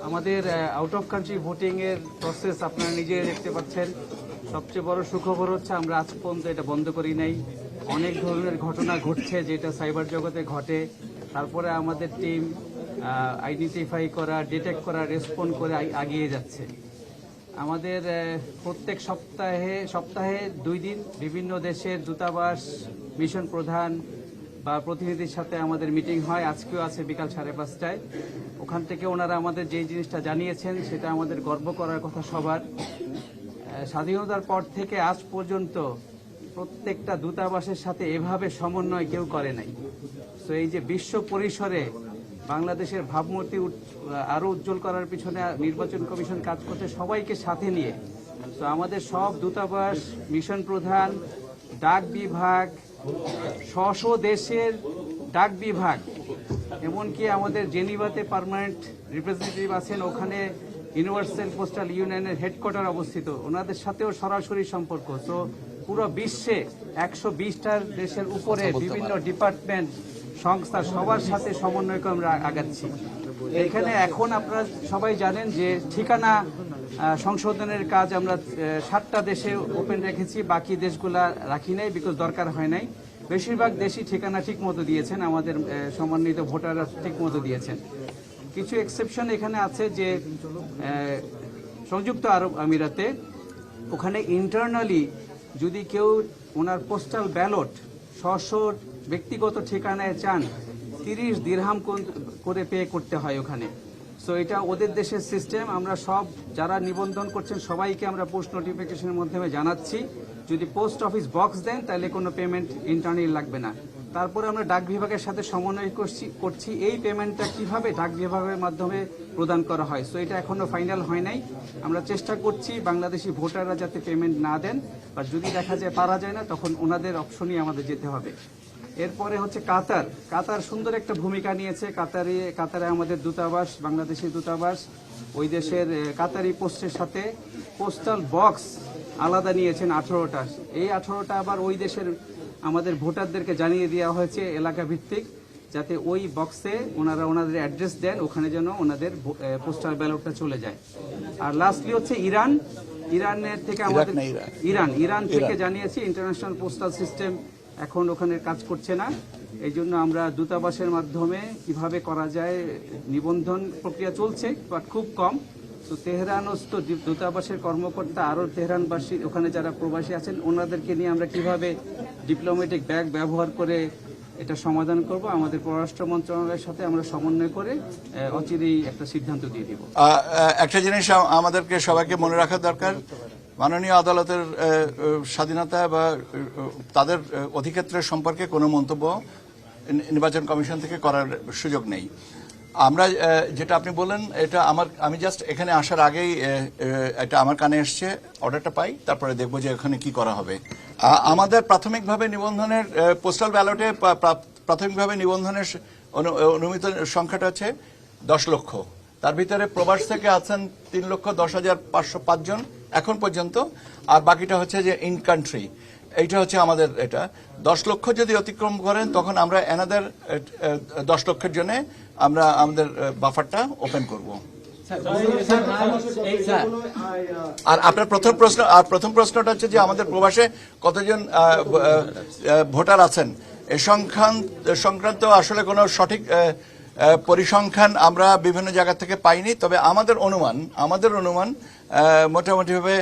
আমাদের out of country voting এর process আপনারা নিজে দেখতে পাচ্ছেন। সবচেয়ে বড় সুখবর হচ্ছে আমরা আজ পর্যন্ত এটা বন্ধ করি নাই। অনেক ধরনের ঘটনা ঘটছে যেটা সাইবার জগতে ঘটে। তারপরে আমাদের টিম আইডেন্টিফাই করা, ডিটেক্ট করা, রেসপন্ড করে এগিয়ে যাচ্ছে। আমাদের প্রত্যেক সপ্তাহে 2 দিন বিভিন্ন দেশের দূতাবাস, মিশন প্রধান বা প্রতিনিধির সাথে আমাদের মিটিং হয়। আজকেও আছে বিকাল 5:30টায়। ওখান থেকে ওনারা আমাদের যে জিনিসটা জানিয়েছেন সেটা আমাদের গর্ব করার কথা সবার। স্বাধীনতার পর থেকে আজ পর্যন্ত প্রত্যেকটা দূতাবাসের সাথে এভাবে সমন্বয় কেউ করে নাই। তো এই যে বিশ্ব পরিসরে বাংলাদেশের ভাবমূর্তি আরো উজ্জ্বল করার পিছনে নির্বাচন কমিশন কাজ করছে সবাইকে সাথে নিয়ে। তো আমাদের সব দূতাবাস, মিশন প্রধান, ডাক বিভাগ, স্ব দেশের ডাক বিভাগ, এমনকি আমাদের জেনিভাতে পার্মানেন্ট রিপ্রেজেন্টেটিভ আছেন, ওখানে ইউনিভার্সাল পোস্টাল ইউনিয়নের হেডকোয়ার্টার অবস্থিত, ওনাদের সাথেও সরাসরি সম্পর্ক। তো পুরো বিশ্বে 120টার দেশের উপরে বিভিন্ন ডিপার্টমেন্ট, সংস্থা, সবার সাথে সমন্বয় করে আমরা আগাচ্ছি। এখানে এখন আপনারা সবাই জানেন যে ঠিকানা সংশোধনের কাজ আমরা 7টা দেশে ওপেন রেখেছি, বাকি দেশগুলা রাখি নাই, বিকজ দরকার হয় নাই। বেশিরভাগ দেশই ঠিকানা ঠিক মতো দিয়েছেন, আমাদের সম্মানিত ভোটাররা ঠিক মতো দিয়েছেন। কিছু এক্সেপশন এখানে আছে যে সংযুক্ত আরব আমিরাতে ওখানে ইন্টারনালি যদি কেউ ওনার পোস্টাল ব্যালট ব্যক্তিগত ঠিকানায় চান, 30 দিরহাম করে পে করতে হয় ওখানে। সো এটা ওদের দেশের সিস্টেম। আমরা সব যারা নিবন্ধন করছেন সবাইকে আমরা পোস্ট নোটিফিকেশনের মাধ্যমে জানাচ্ছি। যদি পোস্ট অফিস বক্স দেন তাহলে কোনো পেমেন্ট ইন্টারনালি লাগবে না। তারপরে আমরা ডাক বিভাগের সাথে সমন্বয় করছি এই পেমেন্টটা কিভাবে ডাক বিভাগের মাধ্যমে প্রদান করা হয়। সো এটা এখনো ফাইনাল হয় নাই। আমরা চেষ্টা করছি বাংলাদেশি ভোটাররা যাতে পেমেন্ট না দেন, বা যদি দেখা যায় পারা যায় না তখন ওনাদের অপশনই আমাদের যেতে হবে। এরপরে হচ্ছে কাতার সুন্দর একটা ভূমিকা নিয়েছে। কাতারে আমাদের দূতাবাস, বাংলাদেশি দূতাবাস, ওই দেশের কাতারি পোস্টের সাথে পোস্টাল বক্স আলাদা নিয়েছেন 18টা। এই 18টা আবার ওই দেশের আমাদের ভোটারদেরকে জানিয়ে দেওয়া হয়েছে এলাকা ভিত্তিক, যাতে ওই বক্সে ওনারা ওনাদের অ্যাড্রেস দেন, ওখানে যেন ওনাদের পোস্টাল ব্যালটটা চলে যায়। আর লাস্টলি হচ্ছে ইরানের থেকে আমাদের ইরান থেকে জানিয়েছি ইন্টারন্যাশনাল পোস্টাল সিস্টেম এখন ওখানে কাজ করছে না। এই জন্য আমরা দূতাবাসের মাধ্যমে কিভাবে করা যায় নিবন্ধন প্রক্রিয়া চলছে, বাট খুব কম। তো তেহরানস্থ দূতাবাসের কর্মকর্তা, আরও তেহরানবাসী, ওখানে যারা প্রবাসী আছেন ওনাদেরকে নিয়ে আমরা কিভাবে ডিপ্লোম্যাটিক ব্যাগ ব্যবহার করে এটা সমাধান করব, আমাদের পররাষ্ট্র মন্ত্রণালয়ের সাথে আমরা সমন্বয় করে অচিরেই একটা সিদ্ধান্ত দিয়ে দিব। একটা জিনিস আমাদেরকে সবাইকে মনে রাখা দরকার, মাননীয় আদালতের স্বাধীনতা বা তাদের অধিক্ষেত্রের সম্পর্কে কোনো মন্তব্য নির্বাচন কমিশন থেকে করার সুযোগ নেই। আমরা যেটা আপনি বললেন, এটা আমি জাস্ট এখানে আসার আগেই এটা আমার কানে এসছে, অর্ডারটা পাই, তারপরে দেখবো যে এখানে কি করা হবে। আমাদের প্রাথমিকভাবে নিবন্ধনের পোস্টাল ব্যালটে প্রাথমিকভাবে নিবন্ধনের অনুমিত সংখ্যাটা হচ্ছে 10 লক্ষ। তার ভিতরে প্রবাস থেকে আছেন 3,10,505 জন এখন পর্যন্ত, আর বাকিটা হচ্ছে যে ইন কান্ট্রি। এইটা হচ্ছে আমাদের এটা 10 লক্ষ যদি অতিক্রম করেন তখন আমরা অ্যানাদার 10 লক্ষের জন্য আমরা আমাদের বাফারটা ওপেন করব। আর আপনার প্রথম প্রশ্নটা হচ্ছে যে আমাদের প্রবাসে কতজন ভোটার আছেন, এ সংক্রান্ত আসলে কোনো সঠিক পরিসংখ্যান আমরা বিভিন্ন জায়গা থেকে পাইনি। তবে আমাদের অনুমান মোটামুটিভাবে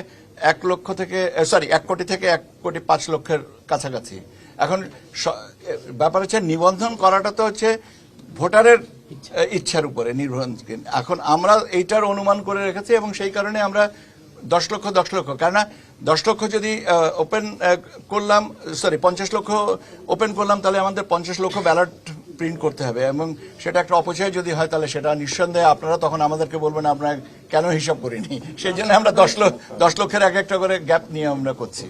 1 কোটি থেকে 1,05 লক্ষের কাছাকাছি। এখন ব্যাপার হচ্ছে নিবন্ধন করাটা তো হচ্ছে ভোটারের ইচ্ছার উপরে নির্ভরশীল। এখন আমরা এইটার অনুমান করে রেখেছি এবং সেই কারণে আমরা 10 লক্ষ, কেননা 10 লক্ষ যদি ওপেন করলাম, 50 লক্ষ ওপেন করলাম, তাহলে আমাদের 50 লক্ষ ব্যালট প্রিন্ট করতে হবে এবং সেটা একটা অপচয় যদি হয় তাহলে সেটা নিঃসন্দেহে আপনারা তখন আমাদেরকে বলবেন আপনারা কেন হিসাব করিনি। সেই জন্য আমরা 10 লক্ষের একটা করে গ্যাপ নিয়ে আমরা করছি।